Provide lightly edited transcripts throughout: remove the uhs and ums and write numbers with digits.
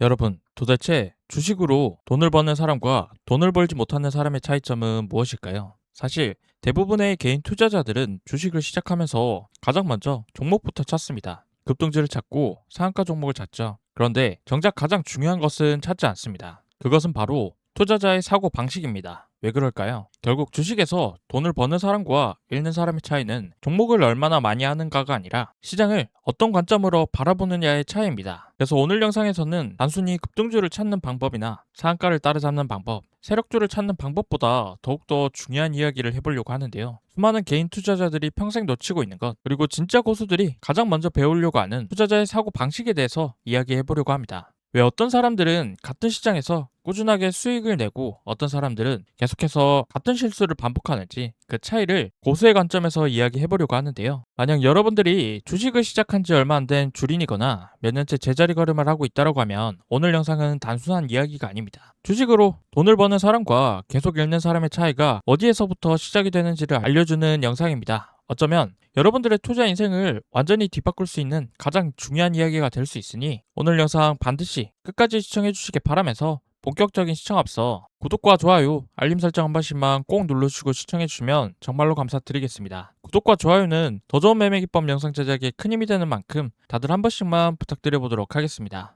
여러분, 도대체 주식으로 돈을 버는 사람과 돈을 벌지 못하는 사람의 차이점은 무엇일까요? 사실 대부분의 개인 투자자들은 주식을 시작하면서 가장 먼저 종목부터 찾습니다. 급등주를 찾고 상한가 종목을 찾죠. 그런데 정작 가장 중요한 것은 찾지 않습니다. 그것은 바로 투자자의 사고 방식입니다. 왜 그럴까요? 결국 주식에서 돈을 버는 사람과 잃는 사람의 차이는 종목을 얼마나 많이 하는가가 아니라 시장을 어떤 관점으로 바라보느냐의 차이입니다. 그래서 오늘 영상에서는 단순히 급등주를 찾는 방법이나 상한가를 따라잡는 방법, 세력주를 찾는 방법보다 더욱더 중요한 이야기를 해보려고 하는데요. 수많은 개인 투자자들이 평생 놓치고 있는 것, 그리고 진짜 고수들이 가장 먼저 배우려고 하는 투자자의 사고 방식에 대해서 이야기해보려고 합니다. 왜 어떤 사람들은 같은 시장에서 꾸준하게 수익을 내고 어떤 사람들은 계속해서 같은 실수를 반복하는지 그 차이를 고수의 관점에서 이야기해보려고 하는데요. 만약 여러분들이 주식을 시작한 지 얼마 안 된 주린이거나 몇 년째 제자리 걸음을 하고 있다고 하면 오늘 영상은 단순한 이야기가 아닙니다. 주식으로 돈을 버는 사람과 계속 잃는 사람의 차이가 어디에서부터 시작이 되는지를 알려주는 영상입니다. 어쩌면 여러분들의 투자 인생을 완전히 뒤바꿀 수 있는 가장 중요한 이야기가 될 수 있으니 오늘 영상 반드시 끝까지 시청해 주시길 바라면서 본격적인 시청 앞서 구독과 좋아요, 알림 설정 한 번씩만 꼭 눌러주시고 시청해 주시면 정말로 감사드리겠습니다. 구독과 좋아요는 더 좋은 매매 기법 영상 제작에 큰 힘이 되는 만큼 다들 한 번씩만 부탁드려보도록 하겠습니다.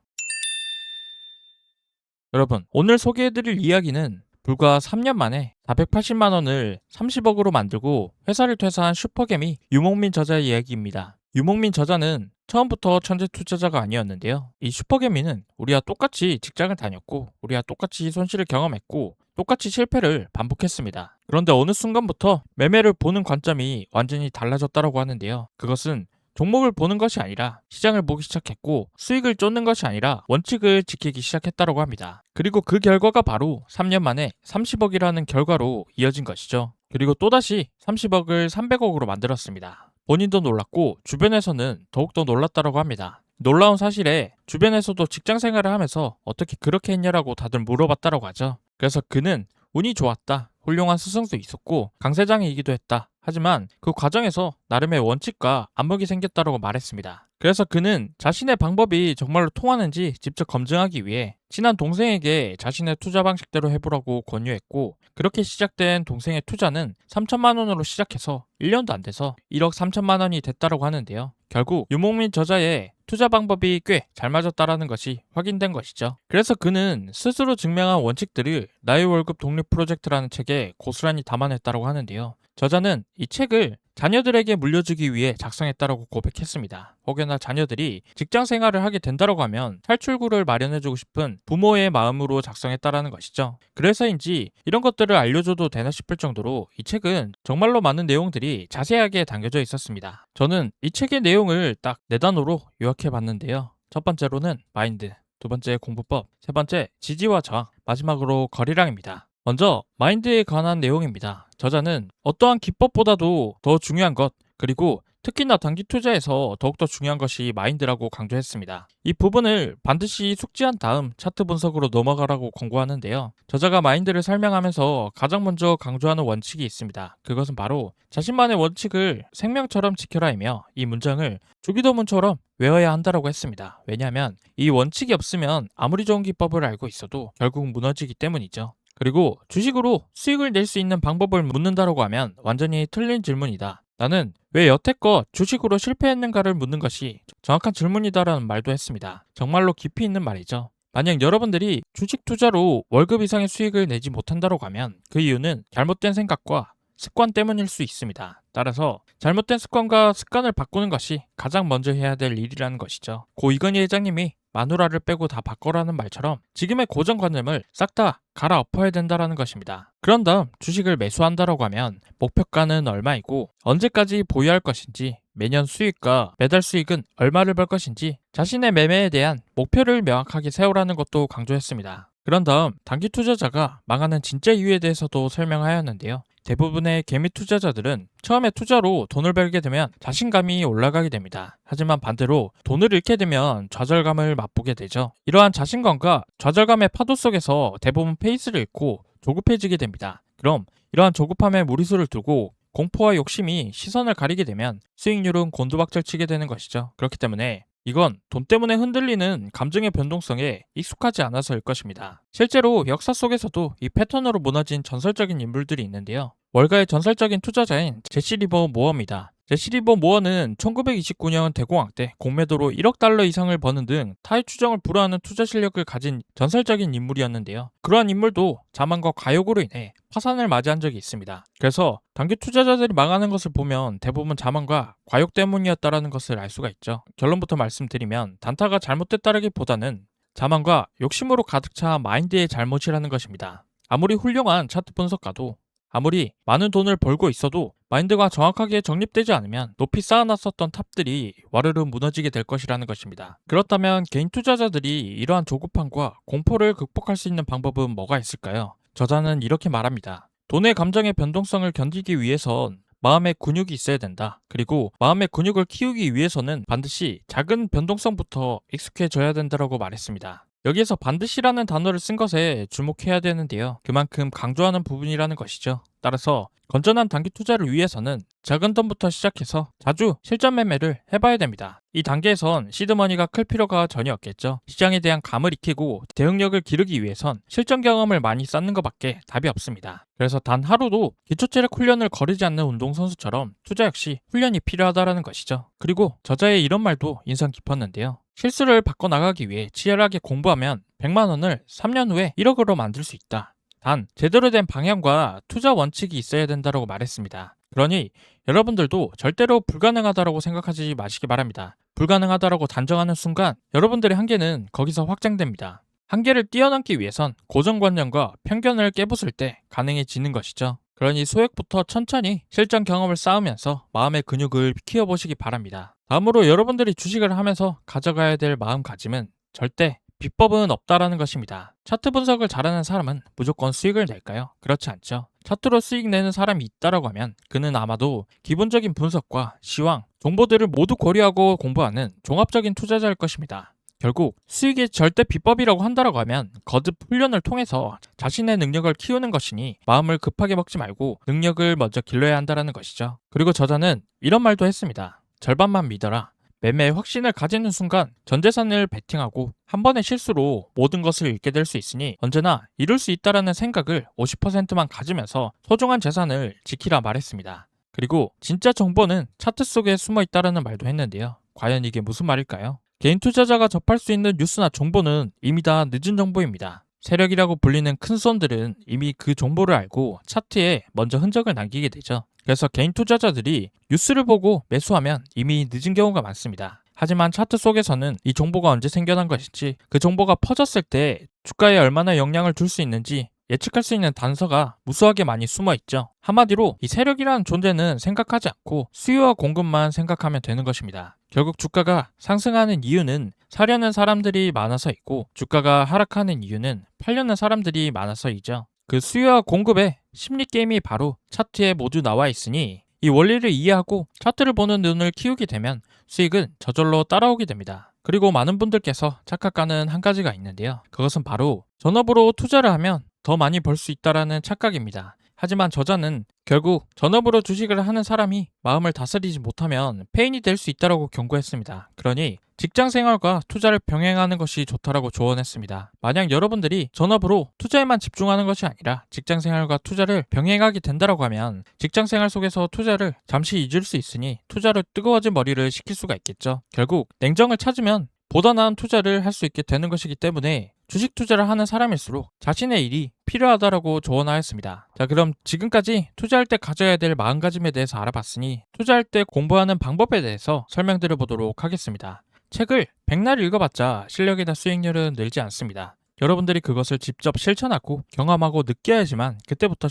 여러분, 오늘 소개해드릴 이야기는 불과 3년 만에 480만 원을 30억으로 만들고 회사를 퇴사한 슈퍼개미 유목민 저자의 이야기입니다. 유목민 저자는 처음부터 천재 투자자가 아니었는데요. 이 슈퍼개미는 우리와 똑같이 직장을 다녔고 우리와 똑같이 손실을 경험했고 똑같이 실패를 반복했습니다. 그런데 어느 순간부터 매매를 보는 관점이 완전히 달라졌다고 하는데요. 그것은 종목을 보는 것이 아니라 시장을 보기 시작했고 수익을 쫓는 것이 아니라 원칙을 지키기 시작했다고 합니다. 그리고 그 결과가 바로 3년 만에 30억이라는 결과로 이어진 것이죠. 그리고 또다시 30억을 300억으로 만들었습니다. 본인도 놀랐고 주변에서는 더욱더 놀랐다고 합니다. 놀라운 사실에 주변에서도 직장 생활을 하면서 어떻게 그렇게 했냐라고 다들 물어봤다고 하죠. 그래서 그는 운이 좋았다. 훌륭한 스승도 있었고 강세장이기도 했다. 하지만 그 과정에서 나름의 원칙과 안목이 생겼다고 말했습니다. 그래서 그는 자신의 방법이 정말로 통하는지 직접 검증하기 위해 친한 동생에게 자신의 투자 방식대로 해보라고 권유했고 그렇게 시작된 동생의 투자는 3천만 원으로 시작해서 1년도 안 돼서 1억 3천만 원이 됐다고 하는데요. 결국 유목민 저자의 투자 방법이 꽤 잘 맞았다라는 것이 확인된 것이죠. 그래서 그는 스스로 증명한 원칙들을 나의 월급 독립 프로젝트라는 책에 고스란히 담아냈다고 하는데요. 저자는 이 책을 자녀들에게 물려주기 위해 작성했다고 고백했습니다. 혹여나 자녀들이 직장 생활을 하게 된다고 하면 탈출구를 마련해주고 싶은 부모의 마음으로 작성했다라는 것이죠. 그래서인지 이런 것들을 알려줘도 되나 싶을 정도로 이 책은 정말로 많은 내용들이 자세하게 담겨져 있었습니다. 저는 이 책의 내용을 딱 4단어로 요약해봤는데요. 첫 번째로는 마인드, 두 번째 공부법, 세 번째 지지와 저항, 마지막으로 거리랑입니다. 먼저 마인드에 관한 내용입니다. 저자는 어떠한 기법보다도 더 중요한 것, 그리고 특히나 단기 투자에서 더욱더 중요한 것이 마인드라고 강조했습니다. 이 부분을 반드시 숙지한 다음 차트 분석으로 넘어가라고 권고하는데요. 저자가 마인드를 설명하면서 가장 먼저 강조하는 원칙이 있습니다. 그것은 바로 자신만의 원칙을 생명처럼 지켜라이며 이 문장을 주기도문처럼 외워야 한다고 했습니다. 왜냐하면 이 원칙이 없으면 아무리 좋은 기법을 알고 있어도 결국 무너지기 때문이죠. 그리고 주식으로 수익을 낼 수 있는 방법을 묻는다고 하면 완전히 틀린 질문이다. 나는 왜 여태껏 주식으로 실패했는가를 묻는 것이 정확한 질문이다라는 말도 했습니다. 정말로 깊이 있는 말이죠. 만약 여러분들이 주식 투자로 월급 이상의 수익을 내지 못한다고 하면 그 이유는 잘못된 생각과 습관 때문일 수 있습니다. 따라서 잘못된 습관과 습관을 바꾸는 것이 가장 먼저 해야 될 일이라는 것이죠. 고 이건희 회장님이 마누라를 빼고 다 바꿔라는 말처럼 지금의 고정관념을 싹 다 갈아엎어야 된다는 것입니다. 그런 다음 주식을 매수한다고 하면 목표가는 얼마이고 언제까지 보유할 것인지 매년 수익과 매달 수익은 얼마를 벌 것인지 자신의 매매에 대한 목표를 명확하게 세우라는 것도 강조했습니다. 그런 다음 단기 투자자가 망하는 진짜 이유에 대해서도 설명하였는데요. 대부분의 개미 투자자들은 처음에 투자로 돈을 벌게 되면 자신감이 올라가게 됩니다. 하지만 반대로 돈을 잃게 되면 좌절감을 맛보게 되죠. 이러한 자신감과 좌절감의 파도 속에서 대부분 페이스를 잃고 조급해지게 됩니다. 그럼 이러한 조급함에 무리수를 두고 공포와 욕심이 시선을 가리게 되면 수익률은 곤두박질 치게 되는 것이죠. 그렇기 때문에 이건 돈 때문에 흔들리는 감정의 변동성에 익숙하지 않아서일 것입니다. 실제로 역사 속에서도 이 패턴으로 무너진 전설적인 인물들이 있는데요. 월가의 전설적인 투자자인 제시 리버 모어입니다. 제시 리버 모어는 1929년 대공황 때 공매도로 1억 달러 이상을 버는 등 타의 추정을 불허하는 투자 실력을 가진 전설적인 인물이었는데요. 그러한 인물도 자만과 과욕으로 인해 파산을 맞이한 적이 있습니다. 그래서 단기 투자자들이 망하는 것을 보면 대부분 자만과 과욕 때문이었다는 것을 알 수가 있죠. 결론부터 말씀드리면 단타가 잘못됐다기보다는 자만과 욕심으로 가득 차 마인드의 잘못이라는 것입니다. 아무리 훌륭한 차트 분석가도 아무리 많은 돈을 벌고 있어도 마인드가 정확하게 정립되지 않으면 높이 쌓아놨었던 탑들이 와르르 무너지게 될 것이라는 것입니다. 그렇다면 개인 투자자들이 이러한 조급함과 공포를 극복할 수 있는 방법은 뭐가 있을까요? 저자는 이렇게 말합니다. 돈의 감정의 변동성을 견디기 위해선 마음의 근육이 있어야 된다. 그리고 마음의 근육을 키우기 위해서는 반드시 작은 변동성부터 익숙해져야 된다고 말했습니다. 여기에서 반드시라는 단어를 쓴 것에 주목해야 되는데요. 그만큼 강조하는 부분이라는 것이죠. 따라서 건전한 단기 투자를 위해서는 작은 돈부터 시작해서 자주 실전 매매를 해봐야 됩니다. 이 단계에선 시드머니가 클 필요가 전혀 없겠죠. 시장에 대한 감을 익히고 대응력을 기르기 위해선 실전 경험을 많이 쌓는 것밖에 답이 없습니다. 그래서 단 하루도 기초체력 훈련을 거르지 않는 운동선수처럼 투자 역시 훈련이 필요하다는 것이죠. 그리고 저자의 이런 말도 인상 깊었는데요. 실수를 바꿔나가기 위해 치열하게 공부하면 100만 원을 3년 후에 1억으로 만들 수 있다. 단 제대로 된 방향과 투자 원칙이 있어야 된다고 말했습니다. 그러니 여러분들도 절대로 불가능하다고 생각하지 마시기 바랍니다. 불가능하다고 단정하는 순간 여러분들의 한계는 거기서 확장됩니다. 한계를 뛰어넘기 위해선 고정관념과 편견을 깨부술 때 가능해지는 것이죠. 그러니 소액부터 천천히 실전 경험을 쌓으면서 마음의 근육을 키워보시기 바랍니다. 다음으로 여러분들이 주식을 하면서 가져가야 될 마음가짐은 절대 비법은 없다라는 것입니다. 차트 분석을 잘하는 사람은 무조건 수익을 낼까요? 그렇지 않죠. 차트로 수익 내는 사람이 있다라고 하면 그는 아마도 기본적인 분석과 시황, 정보들을 모두 고려하고 공부하는 종합적인 투자자일 것입니다. 결국 수익이 절대 비법이라고 한다라고 하면 거듭 훈련을 통해서 자신의 능력을 키우는 것이니 마음을 급하게 먹지 말고 능력을 먼저 길러야 한다는 것이죠. 그리고 저자는 이런 말도 했습니다. 절반만 믿어라. 매매의 확신을 가지는 순간 전 재산을 베팅하고 한 번의 실수로 모든 것을 잃게 될 수 있으니 언제나 이룰 수 있다라는 생각을 50%만 가지면서 소중한 재산을 지키라 말했습니다. 그리고 진짜 정보는 차트 속에 숨어 있다라는 말도 했는데요. 과연 이게 무슨 말일까요? 개인 투자자가 접할 수 있는 뉴스나 정보는 이미 다 늦은 정보입니다. 세력이라고 불리는 큰 손들은 이미 그 정보를 알고 차트에 먼저 흔적을 남기게 되죠. 그래서 개인 투자자들이 뉴스를 보고 매수하면 이미 늦은 경우가 많습니다. 하지만 차트 속에서는 이 정보가 언제 생겨난 것인지, 그 정보가 퍼졌을 때 주가에 얼마나 영향을 줄 수 있는지 예측할 수 있는 단서가 무수하게 많이 숨어 있죠. 한마디로 이 세력이라는 존재는 생각하지 않고 수요와 공급만 생각하면 되는 것입니다. 결국 주가가 상승하는 이유는 사려는 사람들이 많아서 있고 주가가 하락하는 이유는 팔려는 사람들이 많아서이죠. 그 수요와 공급의 심리 게임이 바로 차트에 모두 나와 있으니 이 원리를 이해하고 차트를 보는 눈을 키우게 되면 수익은 저절로 따라오게 됩니다. 그리고 많은 분들께서 착각하는 한 가지가 있는데요. 그것은 바로 전업으로 투자를 하면 더 많이 벌 수 있다라는 착각입니다. 하지만 저자는 결국 전업으로 주식을 하는 사람이 마음을 다스리지 못하면 폐인이 될 수 있다고 경고했습니다. 그러니 직장 생활과 투자를 병행하는 것이 좋다라고 조언했습니다. 만약 여러분들이 전업으로 투자에만 집중하는 것이 아니라 직장 생활과 투자를 병행하게 된다라고 하면 직장 생활 속에서 투자를 잠시 잊을 수 있으니 투자로 뜨거워진 머리를 식힐 수가 있겠죠. 결국 냉정을 찾으면 보다 나은 투자를 할 수 있게 되는 것이기 때문에 주식 투자를 하는 사람일수록 자신의 일이 필요하다라고 조언하였습니다. 자, 그럼 지금까지 투자할 때 가져야 될 마음가짐에 대해서 알아봤으니 투자할 때 공부하는 방법에 대해서 설명드려 보도록 하겠습니다. 책을 백날 읽어봤자 실력이나 수익률은 늘지 않습니다. 여러분들이 그것을 직접 실천하고 경험하고 느껴야지만 그때부터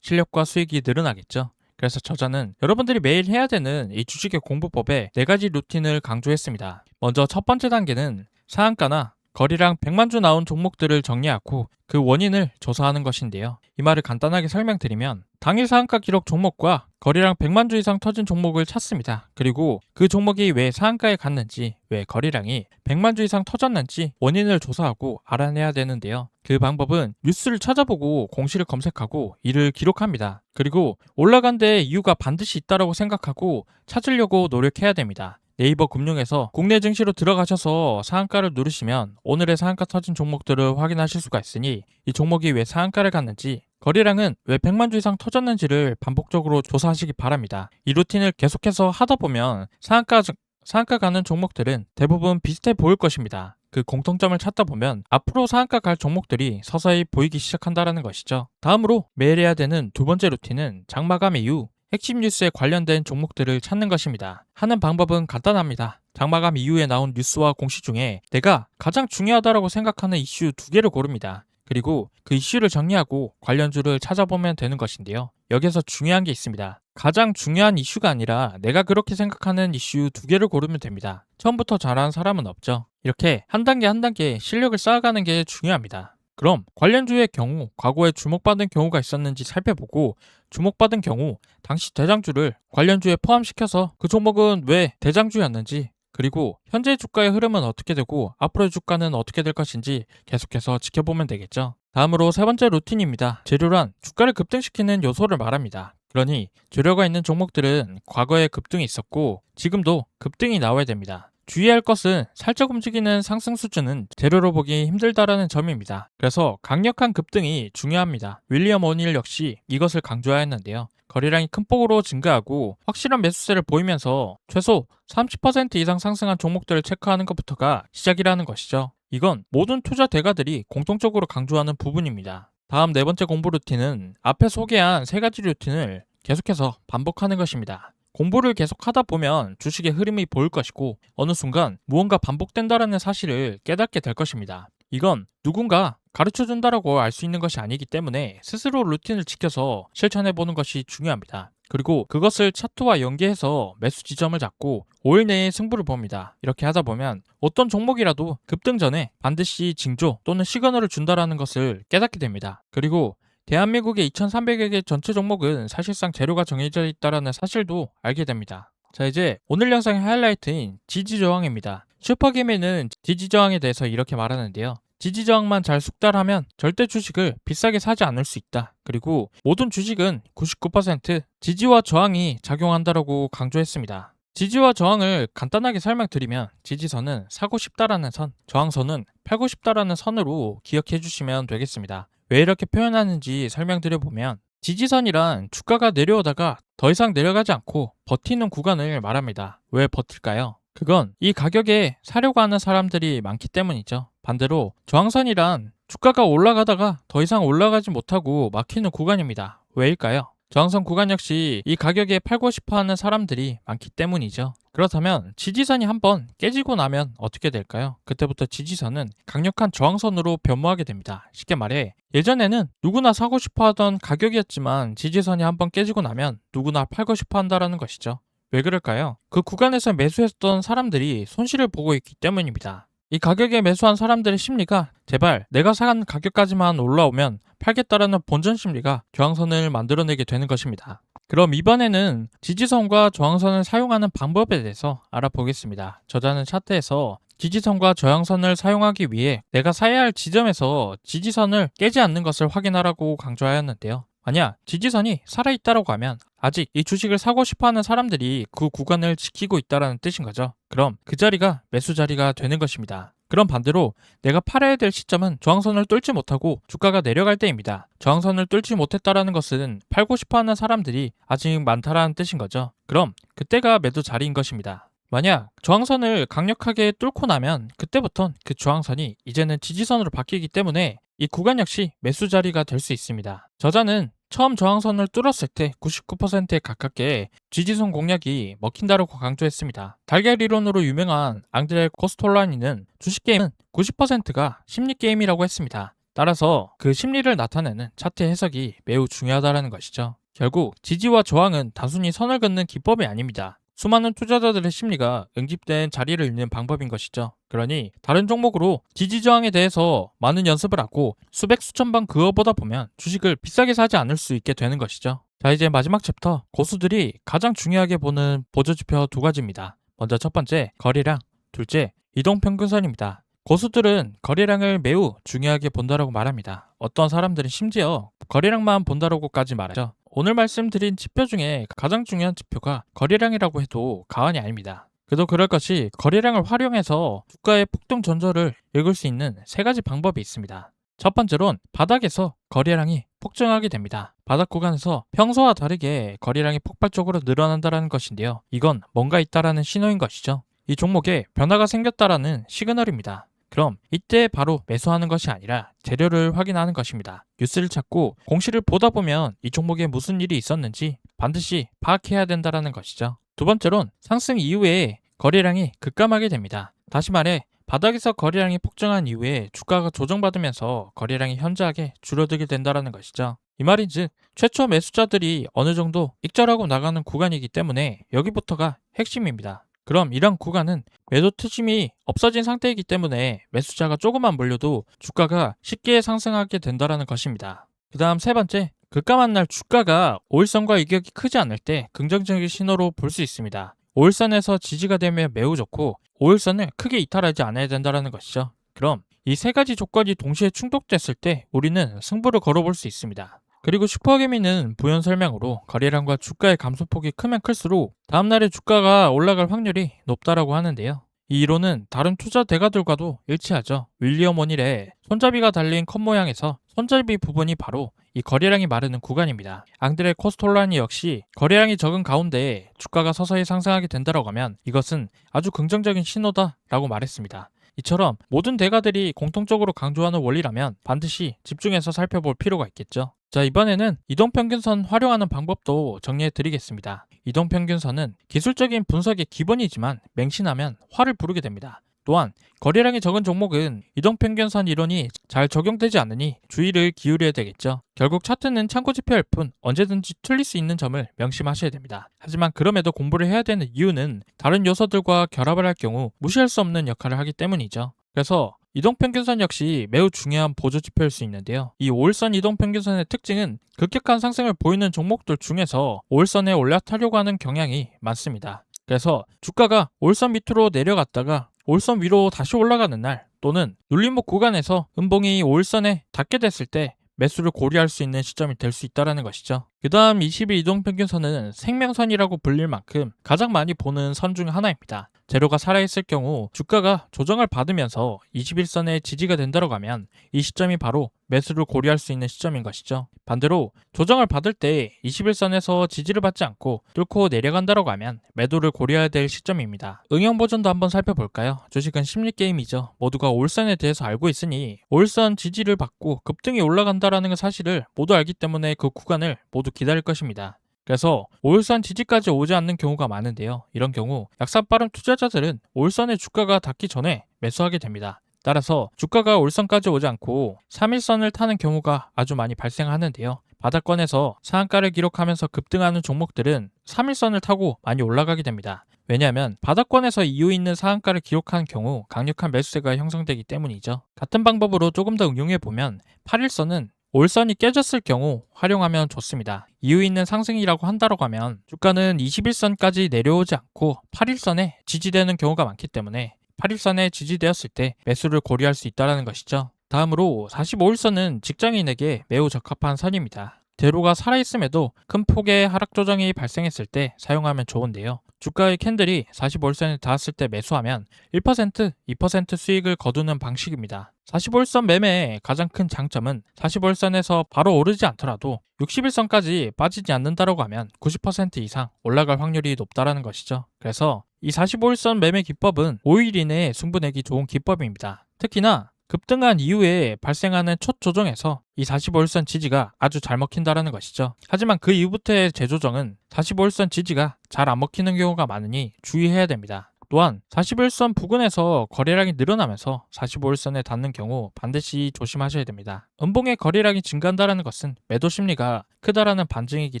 실력과 수익이 늘어나겠죠. 그래서 저자는 여러분들이 매일 해야 되는 이 주식의 공부법에 4가지 루틴을 강조했습니다. 먼저 첫 번째 단계는 상한가나 거래량 100만 주 나온 종목들을 정리하고 그 원인을 조사하는 것인데요. 이 말을 간단하게 설명드리면 당일 상한가 기록 종목과 거래량 100만 주 이상 터진 종목을 찾습니다. 그리고 그 종목이 왜 상한가에 갔는지, 왜 거래량이 100만 주 이상 터졌는지 원인을 조사하고 알아내야 되는데요. 그 방법은 뉴스를 찾아보고 공시를 검색하고 이를 기록합니다. 그리고 올라간 데에 이유가 반드시 있다고 생각하고 찾으려고 노력해야 됩니다. 네이버 금융에서 국내 증시로 들어가셔서 상한가를 누르시면 오늘의 상한가 터진 종목들을 확인하실 수가 있으니 이 종목이 왜 상한가를 갔는지, 거래량은 왜 100만 주 이상 터졌는지를 반복적으로 조사하시기 바랍니다. 이 루틴을 계속해서 하다 보면 상한가 가는 종목들은 대부분 비슷해 보일 것입니다. 그 공통점을 찾다 보면 앞으로 상한가 갈 종목들이 서서히 보이기 시작한다는 것이죠. 다음으로 매일 해야 되는 두 번째 루틴은 장마감 이후 핵심 뉴스에 관련된 종목들을 찾는 것입니다. 하는 방법은 간단합니다. 장마감 이후에 나온 뉴스와 공시 중에 내가 가장 중요하다고 생각하는 이슈 두 개를 고릅니다. 그리고 그 이슈를 정리하고 관련주를 찾아보면 되는 것인데요. 여기서 중요한 게 있습니다. 가장 중요한 이슈가 아니라 내가 그렇게 생각하는 이슈 두 개를 고르면 됩니다. 처음부터 잘하는 사람은 없죠. 이렇게 한 단계 한 단계 실력을 쌓아가는 게 중요합니다. 그럼 관련주의 경우 과거에 주목받은 경우가 있었는지 살펴보고, 주목받은 경우 당시 대장주를 관련주에 포함시켜서 그 종목은 왜 대장주였는지, 그리고 현재 주가의 흐름은 어떻게 되고 앞으로의 주가는 어떻게 될 것인지 계속해서 지켜보면 되겠죠. 다음으로 세 번째 루틴입니다. 재료란 주가를 급등시키는 요소를 말합니다. 그러니 재료가 있는 종목들은 과거에 급등이 있었고 지금도 급등이 나와야 됩니다. 주의할 것은 살짝 움직이는 상승 수준은 재료로 보기 힘들다라는 점입니다. 그래서 강력한 급등이 중요합니다. 윌리엄 오닐 역시 이것을 강조하였는데요. 거래량이 큰 폭으로 증가하고 확실한 매수세를 보이면서 최소 30% 이상 상승한 종목들을 체크하는 것부터가 시작이라는 것이죠. 이건 모든 투자 대가들이 공통적으로 강조하는 부분입니다. 다음 네 번째 공부 루틴은 앞에 소개한 세 가지 루틴을 계속해서 반복하는 것입니다. 공부를 계속 하다 보면 주식의 흐름이 보일 것이고 어느 순간 무언가 반복된다라는 사실을 깨닫게 될 것입니다. 이건 누군가 가르쳐준다라고 알 수 있는 것이 아니기 때문에 스스로 루틴을 지켜서 실천해보는 것이 중요합니다. 그리고 그것을 차트와 연계해서 매수 지점을 잡고 5일 내에 승부를 봅니다. 이렇게 하다 보면 어떤 종목이라도 급등 전에 반드시 징조 또는 시그널을 준다라는 것을 깨닫게 됩니다. 그리고 대한민국의 2,300여 개 전체 종목은 사실상 재료가 정해져 있다는 사실도 알게 됩니다. 자, 이제 오늘 영상의 하이라이트인 지지저항입니다. 슈퍼게임에는 지지저항에 대해서 이렇게 말하는데요. 지지저항만 잘 숙달하면 절대 주식을 비싸게 사지 않을 수 있다. 그리고 모든 주식은 99% 지지와 저항이 작용한다라고 강조했습니다. 지지와 저항을 간단하게 설명드리면 지지선은 사고 싶다라는 선, 저항선은 팔고 싶다라는 선으로 기억해 주시면 되겠습니다. 왜 이렇게 표현하는지 설명드려보면 지지선이란 주가가 내려오다가 더 이상 내려가지 않고 버티는 구간을 말합니다. 왜 버틸까요? 그건 이 가격에 사려고 하는 사람들이 많기 때문이죠. 반대로 저항선이란 주가가 올라가다가 더 이상 올라가지 못하고 막히는 구간입니다. 왜일까요? 저항선 구간 역시 이 가격에 팔고 싶어 하는 사람들이 많기 때문이죠. 그렇다면 지지선이 한번 깨지고 나면 어떻게 될까요? 그때부터 지지선은 강력한 저항선으로 변모하게 됩니다. 쉽게 말해 예전에는 누구나 사고 싶어 하던 가격이었지만 지지선이 한번 깨지고 나면 누구나 팔고 싶어 한다는 것이죠. 왜 그럴까요? 그 구간에서 매수했던 사람들이 손실을 보고 있기 때문입니다. 이 가격에 매수한 사람들의 심리가 제발 내가 산 가격까지만 올라오면 팔겠다라는 본전 심리가 저항선을 만들어내게 되는 것입니다. 그럼 이번에는 지지선과 저항선을 사용하는 방법에 대해서 알아보겠습니다. 저자는 차트에서 지지선과 저항선을 사용하기 위해 내가 사야 할 지점에서 지지선을 깨지 않는 것을 확인하라고 강조하였는데요. 만약 지지선이 살아있다고 하면 아직 이 주식을 사고 싶어하는 사람들이 그 구간을 지키고 있다는 뜻인 거죠. 그럼 그 자리가 매수 자리가 되는 것입니다. 그럼 반대로 내가 팔아야 될 시점은 저항선을 뚫지 못하고 주가가 내려갈 때입니다. 저항선을 뚫지 못했다는 것은 팔고 싶어하는 사람들이 아직 많다라는 뜻인 거죠. 그럼 그때가 매도 자리인 것입니다. 만약 저항선을 강력하게 뚫고 나면 그때부턴 그 저항선이 이제는 지지선으로 바뀌기 때문에 이 구간 역시 매수 자리가 될 수 있습니다. 저자는 처음 저항선을 뚫었을 때 99%에 가깝게 지지선 공략이 먹힌다라고 강조했습니다. 달걀 이론으로 유명한 앙드레 코스톨라니는 주식게임은 90%가 심리게임이라고 했습니다. 따라서 그 심리를 나타내는 차트 해석이 매우 중요하다는 것이죠. 결국 지지와 저항은 단순히 선을 긋는 기법이 아닙니다. 수많은 투자자들의 심리가 응집된 자리를 잇는 방법인 것이죠. 그러니 다른 종목으로 지지저항에 대해서 많은 연습을 하고 수백 수천 번 그어보다 보면 주식을 비싸게 사지 않을 수 있게 되는 것이죠. 자, 이제 마지막 챕터, 고수들이 가장 중요하게 보는 보조지표 두 가지입니다. 먼저 첫 번째, 거래량, 둘째, 이동평균선입니다. 고수들은 거래량을 매우 중요하게 본다라고 말합니다. 어떤 사람들은 심지어 거래량만 본다라고까지 말하죠. 오늘 말씀드린 지표 중에 가장 중요한 지표가 거래량이라고 해도 과언이 아닙니다. 그도 그럴 것이 거래량을 활용해서 주가의 폭등 전조를 읽을 수 있는 세 가지 방법이 있습니다. 첫 번째론 바닥에서 거래량이 폭증하게 됩니다. 바닥 구간에서 평소와 다르게 거래량이 폭발적으로 늘어난다는 것인데요. 이건 뭔가 있다라는 신호인 것이죠. 이 종목에 변화가 생겼다라는 시그널입니다. 그럼 이때 바로 매수하는 것이 아니라 재료를 확인하는 것입니다. 뉴스를 찾고 공시를 보다 보면 이 종목에 무슨 일이 있었는지 반드시 파악해야 된다는 것이죠. 두 번째론 상승 이후에 거래량이 급감하게 됩니다. 다시 말해 바닥에서 거래량이 폭증한 이후에 주가가 조정받으면서 거래량이 현저하게 줄어들게 된다는 것이죠. 이 말인즉 최초 매수자들이 어느 정도 익절하고 나가는 구간이기 때문에 여기부터가 핵심입니다. 그럼 이런 구간은 매도 투심이 없어진 상태이기 때문에 매수자가 조금만 몰려도 주가가 쉽게 상승하게 된다는 것입니다. 그 다음 세 번째, 급감한 날 주가가 5일선과 이격이 크지 않을 때 긍정적인 신호로 볼 수 있습니다. 5일선에서 지지가 되면 매우 좋고 5일선을 크게 이탈하지 않아야 된다는 것이죠. 그럼 이 세 가지 조건이 동시에 충족됐을 때 우리는 승부를 걸어볼 수 있습니다. 그리고 슈퍼개미는 부연 설명으로 거래량과 주가의 감소폭이 크면 클수록 다음날에 주가가 올라갈 확률이 높다라고 하는데요. 이 이론은 다른 투자 대가들과도 일치하죠. 윌리엄 오닐의 손잡이가 달린 컵 모양에서 손잡이 부분이 바로 이 거래량이 마르는 구간입니다. 앙드레 코스톨라니 역시 거래량이 적은 가운데 주가가 서서히 상승하게 된다고 하면 이것은 아주 긍정적인 신호다라고 말했습니다. 이처럼 모든 대가들이 공통적으로 강조하는 원리라면 반드시 집중해서 살펴볼 필요가 있겠죠. 자, 이번에는 이동평균선 활용하는 방법도 정리해 드리겠습니다. 이동평균선은 기술적인 분석의 기본이지만 맹신하면 화를 부르게 됩니다. 또한 거래량이 적은 종목은 이동평균선 이론이 잘 적용되지 않으니 주의를 기울여야 되겠죠. 결국 차트는 참고지표일 뿐 언제든지 틀릴 수 있는 점을 명심하셔야 됩니다. 하지만 그럼에도 공부를 해야 되는 이유는 다른 요소들과 결합을 할 경우 무시할 수 없는 역할을 하기 때문이죠. 그래서 이동평균선 역시 매우 중요한 보조지표일 수 있는데요. 이 5일선 이동평균선의 특징은 급격한 상승을 보이는 종목들 중에서 5일선에 올라타려고 하는 경향이 많습니다. 그래서 주가가 5일선 밑으로 내려갔다가 5일선 위로 다시 올라가는 날 또는 눌림목 구간에서 음봉이 5일선에 닿게 됐을 때 매수를 고려할 수 있는 시점이 될 수 있다는 것이죠. 그 다음 20일 이동평균선은 생명선이라고 불릴 만큼 가장 많이 보는 선 중 하나입니다. 재료가 살아있을 경우 주가가 조정을 받으면서 21선의 지지가 된다고 하면 이 시점이 바로 매수를 고려할 수 있는 시점인 것이죠. 반대로 조정을 받을 때 21선에서 지지를 받지 않고 뚫고 내려간다고 하면 매도를 고려해야 될 시점입니다. 응용 버전도 한번 살펴볼까요? 주식은 심리게임이죠. 모두가 5일선에 대해서 알고 있으니 5일선 지지를 받고 급등이 올라간다는 사실을 모두 알기 때문에 그 구간을 모두 기다릴 것입니다. 그래서 5일선 지지까지 오지 않는 경우가 많은데요. 이런 경우 약산 빠른 투자자들은 5일선의 주가가 닿기 전에 매수하게 됩니다. 따라서 주가가 5일선까지 오지 않고 3일선을 타는 경우가 아주 많이 발생하는데요. 바닥권에서 상한가를 기록하면서 급등하는 종목들은 3일선을 타고 많이 올라가게 됩니다. 왜냐하면 바닥권에서 이유 있는 상한가를 기록한 경우 강력한 매수세가 형성되기 때문이죠. 같은 방법으로 조금 더 응용해보면 8일선은 5일선이 깨졌을 경우 활용하면 좋습니다. 이유 있는 상승이라고 한다고 하면 주가는 21선까지 내려오지 않고 8일선에 지지되는 경우가 많기 때문에 8일선에 지지되었을 때 매수를 고려할 수 있다는 것이죠. 다음으로 45일선은 직장인에게 매우 적합한 선입니다. 재료가 살아있음에도 큰 폭의 하락 조정이 발생했을 때 사용하면 좋은데요. 주가의 캔들이 45일선에 닿았을 때 매수하면 1%, 2% 수익을 거두는 방식입니다. 45일선 매매의 가장 큰 장점은 45일선에서 바로 오르지 않더라도 60일선까지 빠지지 않는다고 하면 90% 이상 올라갈 확률이 높다는 것이죠. 그래서 이 45일선 매매 기법은 5일 이내에 승부내기 좋은 기법입니다. 특히나 급등한 이후에 발생하는 첫 조정에서 이 45일선 지지가 아주 잘 먹힌다는 것이죠. 하지만 그 이후부터의 재조정은 45일선 지지가 잘 안 먹히는 경우가 많으니 주의해야 됩니다. 또한 41선 부근에서 거래량이 늘어나면서 45일선에 닿는 경우 반드시 조심하셔야 됩니다. 음봉의 거래량이 증가한다는 것은 매도 심리가 크다라는 반증이기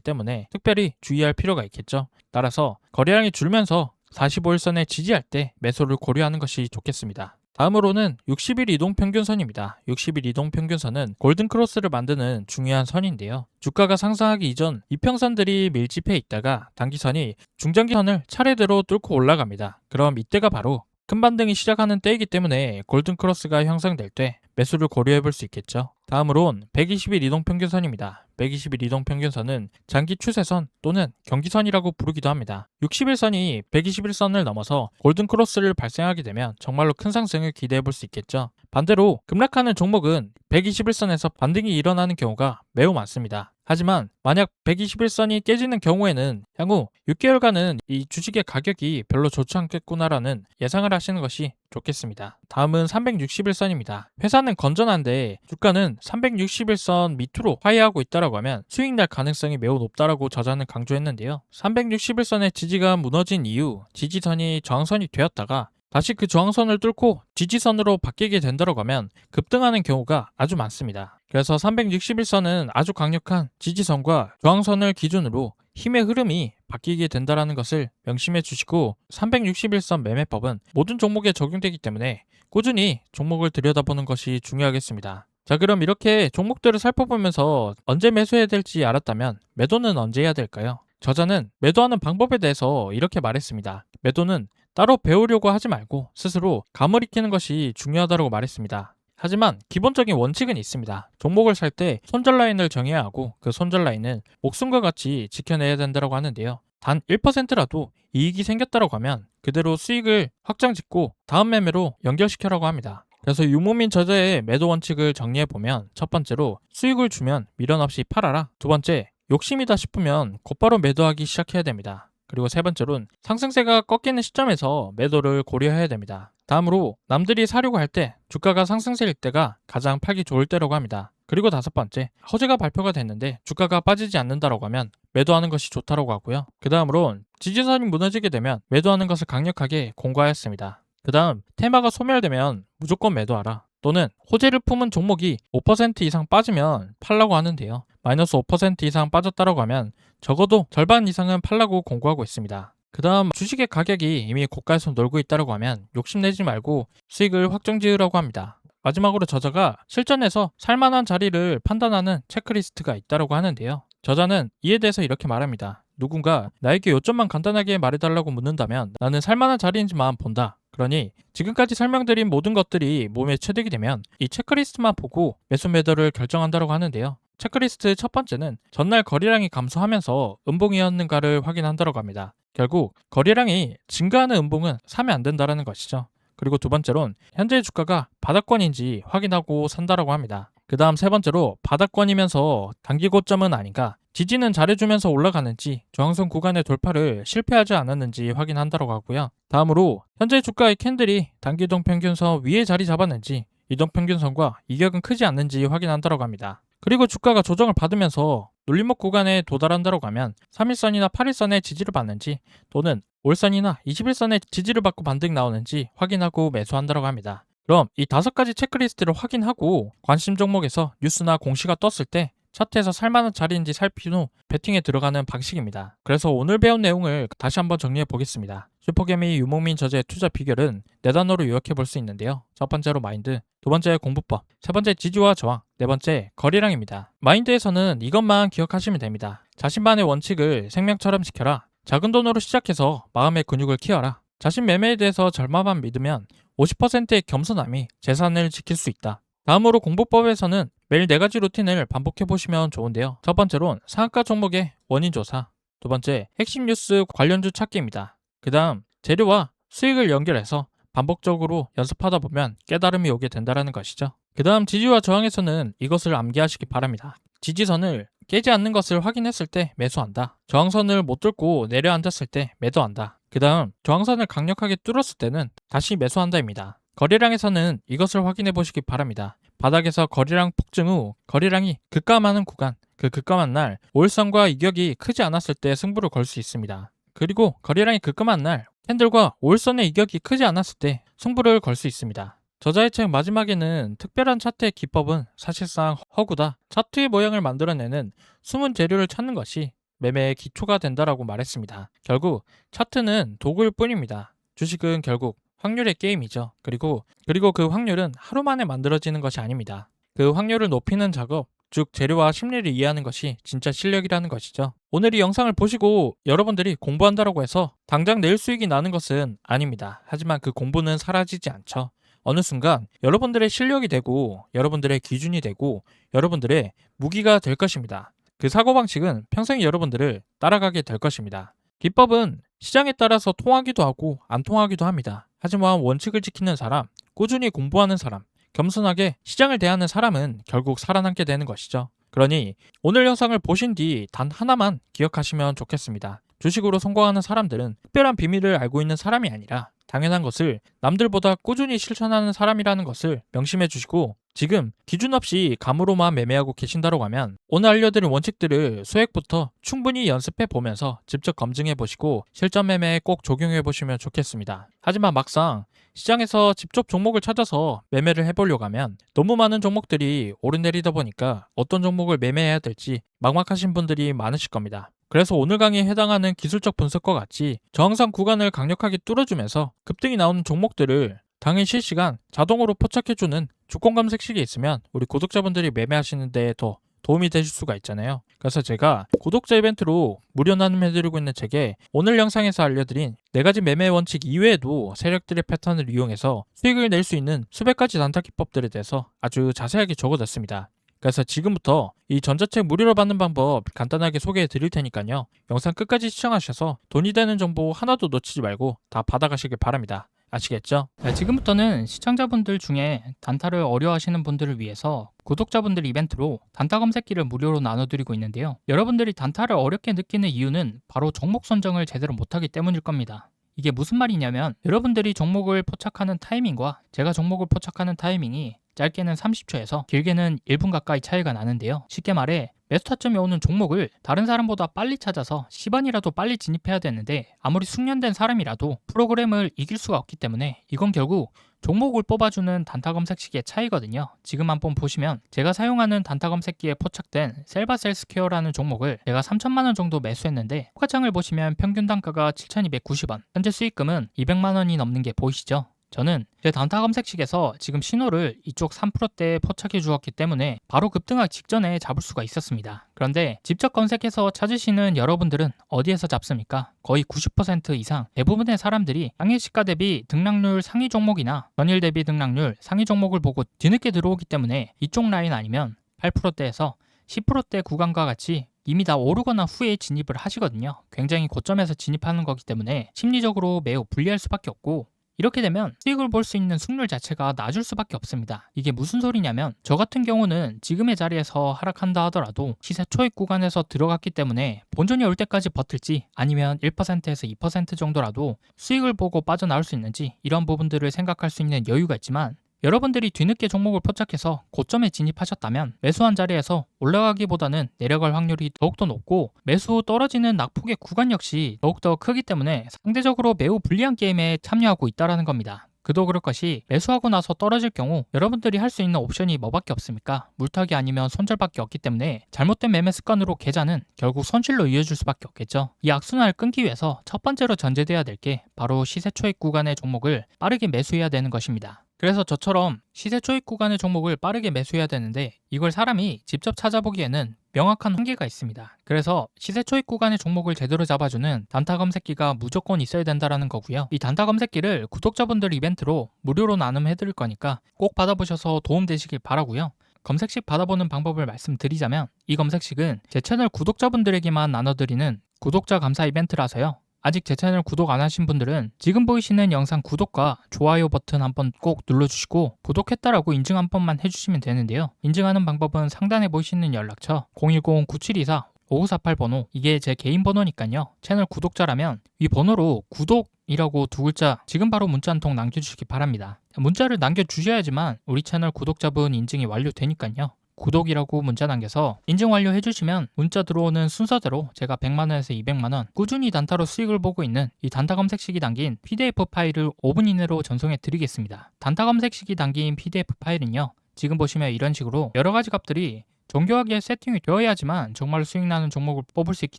때문에 특별히 주의할 필요가 있겠죠. 따라서 거래량이 줄면서 45일선에 지지할 때 매수를 고려하는 것이 좋겠습니다. 다음으로는 60일 이동평균선입니다. 60일 이동평균선은 골든크로스를 만드는 중요한 선인데요. 주가가 상승하기 이전 이평선들이 밀집해 있다가 단기선이 중장기선을 차례대로 뚫고 올라갑니다. 그럼 이때가 바로 큰 반등이 시작하는 때이기 때문에 골든크로스가 형성될 때 매수를 고려해 볼 수 있겠죠. 다음으론 120일 이동평균선입니다. 120일 이동평균선은 장기 추세선 또는 경기선이라고 부르기도 합니다. 60일선이 121선을 넘어서 골든크로스를 발생하게 되면 정말로 큰 상승을 기대해 볼 수 있겠죠. 반대로 급락하는 종목은 121선에서 반등이 일어나는 경우가 매우 많습니다. 하지만 만약 121선이 깨지는 경우에는 향후 6개월간은 이 주식의 가격이 별로 좋지 않겠구나라는 예상을 하시는 것이 좋겠습니다. 다음은 360일선입니다. 회사는 건전한데 주가는 360일선 밑으로 하회하고 있다라고 하면 수익 날 가능성이 매우 높다라고 저자는 강조했는데요. 360일선의 지지가 무너진 이후 지지선이 저항선이 되었다가 다시 그 저항선을 뚫고 지지선으로 바뀌게 된다고 하면 급등하는 경우가 아주 많습니다. 그래서 361선은 아주 강력한 지지선과 저항선을 기준으로 힘의 흐름이 바뀌게 된다는 것을 명심해 주시고 361선 매매법은 모든 종목에 적용되기 때문에 꾸준히 종목을 들여다보는 것이 중요하겠습니다. 자, 그럼 이렇게 종목들을 살펴보면서 언제 매수해야 될지 알았다면 매도는 언제 해야 될까요? 저자는 매도하는 방법에 대해서 이렇게 말했습니다. 매도는 따로 배우려고 하지 말고 스스로 감을 익히는 것이 중요하다고 말했습니다. 하지만 기본적인 원칙은 있습니다. 종목을 살 때 손절 라인을 정해야 하고 그 손절 라인은 목숨과 같이 지켜내야 된다고 하는데요. 단 1%라도 이익이 생겼다고 하면 그대로 수익을 확장짓고 다음 매매로 연결시켜라고 합니다. 그래서 유목민 저자의 매도 원칙을 정리해보면 첫 번째로 수익을 주면 미련 없이 팔아라. 두 번째, 욕심이다 싶으면 곧바로 매도하기 시작해야 됩니다. 그리고 세 번째로는 상승세가 꺾이는 시점에서 매도를 고려해야 됩니다. 다음으로 남들이 사려고 할 때 주가가 상승세일 때가 가장 팔기 좋을 때라고 합니다. 그리고 다섯 번째, 허재가 발표가 됐는데 주가가 빠지지 않는다고 하면 매도하는 것이 좋다고 하고요. 그 다음으로 지지선이 무너지게 되면 매도하는 것을 강력하게 공고하였습니다. 그 다음, 테마가 소멸되면 무조건 매도하라. 또는 호재를 품은 종목이 5% 이상 빠지면 팔라고 하는데요. 마이너스 5% 이상 빠졌다고 하면 적어도 절반 이상은 팔라고 공고하고 있습니다. 그 다음 주식의 가격이 이미 고가에서 놀고 있다고 하면 욕심내지 말고 수익을 확정지으라고 합니다. 마지막으로 저자가 실전에서 살만한 자리를 판단하는 체크리스트가 있다고 하는데요. 저자는 이에 대해서 이렇게 말합니다. 누군가 나에게 요점만 간단하게 말해달라고 묻는다면 나는 살만한 자리인지만 본다. 그러니 지금까지 설명드린 모든 것들이 몸에 체득이 되면 이 체크리스트만 보고 매수 매도를 결정한다고 하는데요. 체크리스트 첫 번째는 전날 거래량이 감소하면서 음봉이었는가를 확인한다고 합니다. 결국 거래량이 증가하는 음봉은 사면 안 된다는 것이죠. 그리고 두 번째로는 현재 주가가 바닥권인지 확인하고 산다라고 합니다. 그 다음 세 번째로 바닥권이면서 단기 고점은 아닌가, 지지는 잘해주면서 올라가는지, 저항선 구간의 돌파를 실패하지 않았는지 확인한다고 하고요. 다음으로 현재 주가의 캔들이 단기 이동평균선 위에 자리 잡았는지, 이동평균선과 이격은 크지 않는지 확인한다고 합니다. 그리고 주가가 조정을 받으면서 눌림목 구간에 도달한다고 하면 3일선이나 8일선의 지지를 받는지 또는 5일선이나 21선의 지지를 받고 반등 나오는지 확인하고 매수한다고 합니다. 그럼 이 5가지 체크리스트를 확인하고 관심 종목에서 뉴스나 공시가 떴을 때 차트에서 살만한 자리인지 살핀 후 배팅에 들어가는 방식입니다. 그래서 오늘 배운 내용을 다시 한번 정리해 보겠습니다. 슈퍼개미 유목민 저자의 투자 비결은 4단어로 요약해 볼 수 있는데요. 첫 번째로 마인드, 두 번째 공부법, 세 번째 지지와 저항, 네 번째 거래량입니다. 마인드에서는 이것만 기억하시면 됩니다. 자신만의 원칙을 생명처럼 지켜라. 작은 돈으로 시작해서 마음의 근육을 키워라. 자신 매매에 대해서 절마만 믿으면 50%의 겸손함이 재산을 지킬 수 있다. 다음으로 공부법에서는 매일 4가지 루틴을 반복해 보시면 좋은데요. 첫 번째로는 상한가 종목의 원인 조사, 두 번째 핵심 뉴스 관련주 찾기입니다. 그 다음 재료와 수익을 연결해서 반복적으로 연습하다 보면 깨달음이 오게 된다는 것이죠. 그 다음 지지와 저항에서는 이것을 암기하시기 바랍니다. 지지선을 깨지 않는 것을 확인했을 때 매수한다. 저항선을 못 뚫고 내려앉았을 때 매도한다. 그 다음 저항선을 강력하게 뚫었을 때는 다시 매수한다입니다. 거래량에서는 이것을 확인해 보시기 바랍니다. 바닥에서 거래량 폭증 후 거래량이 급감하는 구간, 그 급감한 날 5일선과 이격이 크지 않았을 때 승부를 걸 수 있습니다. 그리고 거래량이 급감한 날 캔들과 5일선의 이격이 크지 않았을 때 승부를 걸 수 있습니다. 저자의 책 마지막에는 특별한 차트의 기법은 사실상 허구다. 차트의 모양을 만들어내는 숨은 재료를 찾는 것이 매매의 기초가 된다라고 말했습니다. 결국 차트는 도구일 뿐입니다. 주식은 결국 확률의 게임이죠. 그리고 그 확률은 하루 만에 만들어지는 것이 아닙니다. 그 확률을 높이는 작업, 즉 재료와 심리를 이해하는 것이 진짜 실력이라는 것이죠. 오늘 이 영상을 보시고 여러분들이 공부한다고 해서 당장 내일 수익이 나는 것은 아닙니다. 하지만 그 공부는 사라지지 않죠. 어느 순간 여러분들의 실력이 되고 여러분들의 기준이 되고 여러분들의 무기가 될 것입니다. 그 사고방식은 평생 여러분들을 따라가게 될 것입니다. 기법은 시장에 따라서 통하기도 하고 안 통하기도 합니다. 하지만 원칙을 지키는 사람, 꾸준히 공부하는 사람, 겸손하게 시장을 대하는 사람은 결국 살아남게 되는 것이죠. 그러니 오늘 영상을 보신 뒤 단 하나만 기억하시면 좋겠습니다. 주식으로 성공하는 사람들은 특별한 비밀을 알고 있는 사람이 아니라 당연한 것을 남들보다 꾸준히 실천하는 사람이라는 것을 명심해 주시고, 지금 기준 없이 감으로만 매매하고 계신다고 하면 오늘 알려드린 원칙들을 수액부터 충분히 연습해 보면서 직접 검증해 보시고 실전 매매에 꼭 적용해 보시면 좋겠습니다. 하지만 막상 시장에서 직접 종목을 찾아서 매매를 해보려고 하면 너무 많은 종목들이 오르내리다 보니까 어떤 종목을 매매해야 될지 막막하신 분들이 많으실 겁니다. 그래서 오늘 강의에 해당하는 기술적 분석과 같이 저항상 구간을 강력하게 뚫어주면서 급등이 나오는 종목들을 당일 실시간 자동으로 포착해주는 주권 검색식이 있으면 우리 구독자분들이 매매하시는 데 더 도움이 되실 수가 있잖아요. 그래서 제가 구독자 이벤트로 무료 나눔해드리고 있는 책에 오늘 영상에서 알려드린 4가지 매매 원칙 이외에도 세력들의 패턴을 이용해서 수익을 낼 수 있는 수백 가지 단타 기법들에 대해서 아주 자세하게 적어놨습니다. 그래서 지금부터 이 전자책 무료로 받는 방법 간단하게 소개해 드릴 테니까요. 영상 끝까지 시청하셔서 돈이 되는 정보 하나도 놓치지 말고 다 받아가시길 바랍니다. 아시겠죠? 네, 지금부터는 시청자분들 중에 단타를 어려워하시는 분들을 위해서 구독자분들 이벤트로 단타 검색기를 무료로 나눠드리고 있는데요. 여러분들이 단타를 어렵게 느끼는 이유는 바로 종목 선정을 제대로 못하기 때문일 겁니다. 이게 무슨 말이냐면 여러분들이 종목을 포착하는 타이밍과 제가 종목을 포착하는 타이밍이 짧게는 30초에서 길게는 1분 가까이 차이가 나는데요. 쉽게 말해 매수 타점이 오는 종목을 다른 사람보다 빨리 찾아서 시반이라도 빨리 진입해야 되는데 아무리 숙련된 사람이라도 프로그램을 이길 수가 없기 때문에 이건 결국 종목을 뽑아주는 단타 검색식의 차이거든요. 지금 한번 보시면 제가 사용하는 단타 검색기에 포착된 셀바셀스퀘어라는 종목을 제가 3천만 원 정도 매수했는데 호가창을 보시면 평균 단가가 7,290원, 현재 수익금은 200만 원이 넘는 게 보이시죠? 저는 제 단타 검색식에서 지금 신호를 이쪽 3%대에 포착해 주었기 때문에 바로 급등하기 직전에 잡을 수가 있었습니다. 그런데 직접 검색해서 찾으시는 여러분들은 어디에서 잡습니까? 거의 90% 이상 대부분의 사람들이 당일 시가 대비 등락률 상위 종목이나 전일 대비 등락률 상위 종목을 보고 뒤늦게 들어오기 때문에 이쪽 라인 아니면 8%대에서 10%대 구간과 같이 이미 다 오르거나 후에 진입을 하시거든요. 굉장히 고점에서 진입하는 거기 때문에 심리적으로 매우 불리할 수밖에 없고, 이렇게 되면 수익을 볼 수 있는 승률 자체가 낮을 수밖에 없습니다. 이게 무슨 소리냐면 저 같은 경우는 지금의 자리에서 하락한다 하더라도 시세 초입 구간에서 들어갔기 때문에 본전이 올 때까지 버틸지 아니면 1%에서 2% 정도라도 수익을 보고 빠져나올 수 있는지 이런 부분들을 생각할 수 있는 여유가 있지만, 여러분들이 뒤늦게 종목을 포착해서 고점에 진입하셨다면 매수한 자리에서 올라가기보다는 내려갈 확률이 더욱더 높고 매수 후 떨어지는 낙폭의 구간 역시 더욱더 크기 때문에 상대적으로 매우 불리한 게임에 참여하고 있다는 겁니다. 그도 그럴 것이 매수하고 나서 떨어질 경우 여러분들이 할 수 있는 옵션이 뭐밖에 없습니까? 물타기 아니면 손절밖에 없기 때문에 잘못된 매매 습관으로 계좌는 결국 손실로 이어질 수밖에 없겠죠. 이 악순환을 끊기 위해서 첫 번째로 전제돼야 될 게 바로 시세 초입 구간의 종목을 빠르게 매수해야 되는 것입니다. 그래서 저처럼 시세 초입 구간의 종목을 빠르게 매수해야 되는데 이걸 사람이 직접 찾아보기에는 명확한 한계가 있습니다. 그래서 시세 초입 구간의 종목을 제대로 잡아주는 단타 검색기가 무조건 있어야 된다는 거고요. 이 단타 검색기를 구독자분들 이벤트로 무료로 나눔해드릴 거니까 꼭 받아보셔서 도움되시길 바라고요. 검색식 받아보는 방법을 말씀드리자면 이 검색식은 제 채널 구독자분들에게만 나눠드리는 구독자 감사 이벤트라서요. 아직 제 채널 구독 안 하신 분들은 지금 보이시는 영상 구독과 좋아요 버튼 한번 꼭 눌러주시고 구독했다라고 인증 한 번만 해주시면 되는데요. 인증하는 방법은 상단에 보이시는 연락처 010-9724-5548 번호, 이게 제 개인 번호니까요. 채널 구독자라면 이 번호로 구독이라고 두 글자 지금 바로 문자 한 통 남겨주시기 바랍니다. 문자를 남겨주셔야지만 우리 채널 구독자분 인증이 완료되니까요. 구독이라고 문자 남겨서 인증 완료 해주시면 문자 들어오는 순서대로 제가 100만원에서 200만원 꾸준히 단타로 수익을 보고 있는 이 단타 검색식이 담긴 PDF 파일을 5분 이내로 전송해 드리겠습니다. 단타 검색식이 담긴 PDF 파일은요, 지금 보시면 이런 식으로 여러 가지 값들이 정교하게 세팅이 되어야지만 정말로 수익 나는 종목을 뽑을 수 있기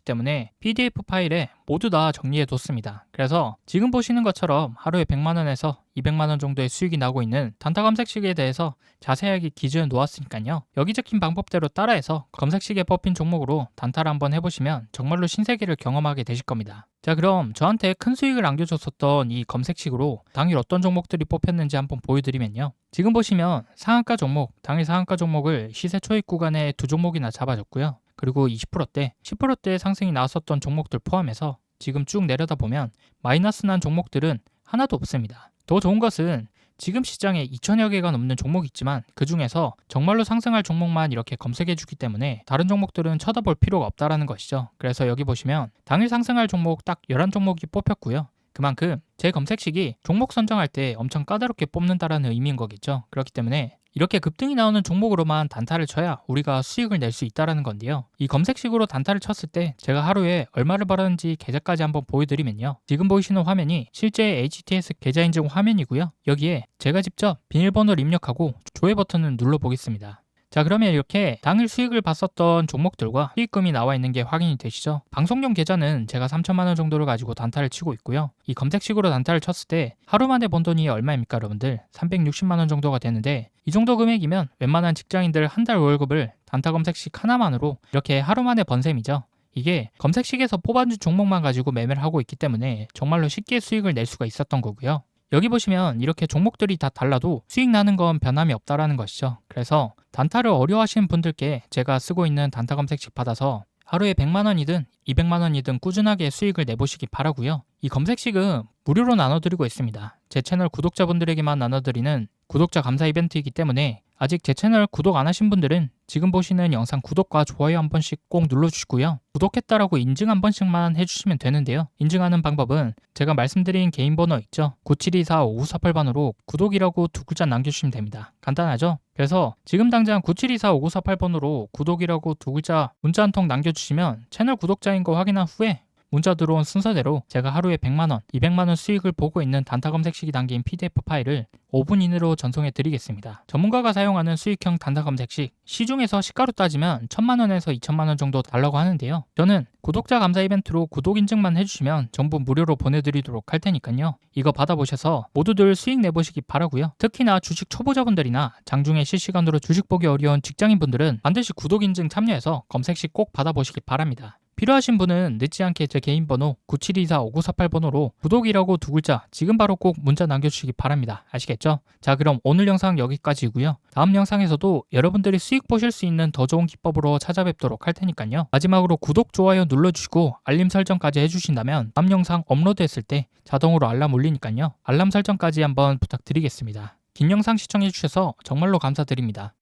때문에 PDF 파일에 모두 다 정리해 뒀습니다. 그래서 지금 보시는 것처럼 하루에 100만원에서 200만원 정도의 수익이 나고 있는 단타 검색식에 대해서 자세하게 기준을 놓았으니까요. 여기 적힌 방법대로 따라해서 검색식에 뽑힌 종목으로 단타를 한번 해보시면 정말로 신세계를 경험하게 되실 겁니다. 자, 그럼 저한테 큰 수익을 안겨줬었던 이 검색식으로 당일 어떤 종목들이 뽑혔는지 한번 보여드리면요. 지금 보시면 상한가 종목, 당일 상한가 종목을 시세 초입 구간에 두 종목이나 잡아줬고요. 그리고 20%대, 10%대 상승이 나왔었던 종목들 포함해서 지금 쭉 내려다 보면 마이너스 난 종목들은 하나도 없습니다. 더 좋은 것은 지금 시장에 2천여 개가 넘는 종목이 있지만 그 중에서 정말로 상승할 종목만 이렇게 검색해 주기 때문에 다른 종목들은 쳐다볼 필요가 없다라는 것이죠. 그래서 여기 보시면 당일 상승할 종목 딱 11종목이 뽑혔고요. 그만큼 제 검색식이 종목 선정할 때 엄청 까다롭게 뽑는다라는 의미인 거겠죠. 그렇기 때문에 이렇게 급등이 나오는 종목으로만 단타를 쳐야 우리가 수익을 낼 수 있다라는 건데요. 이 검색식으로 단타를 쳤을 때 제가 하루에 얼마를 벌었는지 계좌까지 한번 보여드리면요. 지금 보이시는 화면이 실제 HTS 계좌 인증 화면이고요. 여기에 제가 직접 비밀번호를 입력하고 조회 버튼을 눌러보겠습니다. 자, 그러면 이렇게 당일 수익을 봤었던 종목들과 수익금이 나와 있는 게 확인이 되시죠? 방송용 계좌는 제가 3천만 원 정도를 가지고 단타를 치고 있고요. 이 검색식으로 단타를 쳤을 때 하루 만에 번 돈이 얼마입니까, 여러분들? 360만 원 정도가 되는데 이 정도 금액이면 웬만한 직장인들 한 달 월급을 단타 검색식 하나만으로 이렇게 하루 만에 번 셈이죠. 이게 검색식에서 뽑아준 종목만 가지고 매매를 하고 있기 때문에 정말로 쉽게 수익을 낼 수가 있었던 거고요. 여기 보시면 이렇게 종목들이 다 달라도 수익 나는 건 변함이 없다라는 것이죠. 그래서 단타를 어려워하시는 분들께 제가 쓰고 있는 단타 검색식 받아서 하루에 100만 원이든 200만 원이든 꾸준하게 수익을 내보시기 바라고요. 이 검색식은 무료로 나눠드리고 있습니다. 제 채널 구독자분들에게만 나눠드리는 구독자 감사 이벤트이기 때문에 아직 제 채널 구독 안 하신 분들은 지금 보시는 영상 구독과 좋아요 한 번씩 꼭 눌러주시고요. 구독했다라고 인증 한 번씩만 해주시면 되는데요. 인증하는 방법은 제가 말씀드린 개인 번호 있죠? 9724-5948번으로 구독이라고 두 글자 남겨주시면 됩니다. 간단하죠? 그래서 지금 당장 9724-5948번으로 구독이라고 두 글자 문자 한 통 남겨주시면 채널 구독자인 거 확인한 후에 문자 들어온 순서대로 제가 하루에 100만원, 200만원 수익을 보고 있는 단타 검색식이 담긴 PDF 파일을 5분 이내로 전송해 드리겠습니다. 전문가가 사용하는 수익형 단타 검색식, 시중에서 시가로 따지면 1000만원에서 2000만원 정도 달라고 하는데요. 저는 구독자 감사 이벤트로 구독 인증만 해주시면 전부 무료로 보내드리도록 할 테니까요. 이거 받아보셔서 모두들 수익 내보시기 바라고요. 특히나 주식 초보자분들이나 장중에 실시간으로 주식 보기 어려운 직장인분들은 반드시 구독 인증 참여해서 검색식 꼭 받아보시기 바랍니다. 필요하신 분은 늦지 않게 제 개인 번호 9724-5948번호로 구독이라고 두 글자 지금 바로 꼭 문자 남겨주시기 바랍니다. 아시겠죠? 자, 그럼 오늘 영상 여기까지고요. 다음 영상에서도 여러분들이 수익 보실 수 있는 더 좋은 기법으로 찾아뵙도록 할 테니까요. 마지막으로 구독, 좋아요 눌러주시고 알림 설정까지 해주신다면 다음 영상 업로드했을 때 자동으로 알람 울리니까요. 알람 설정까지 한번 부탁드리겠습니다. 긴 영상 시청해주셔서 정말로 감사드립니다.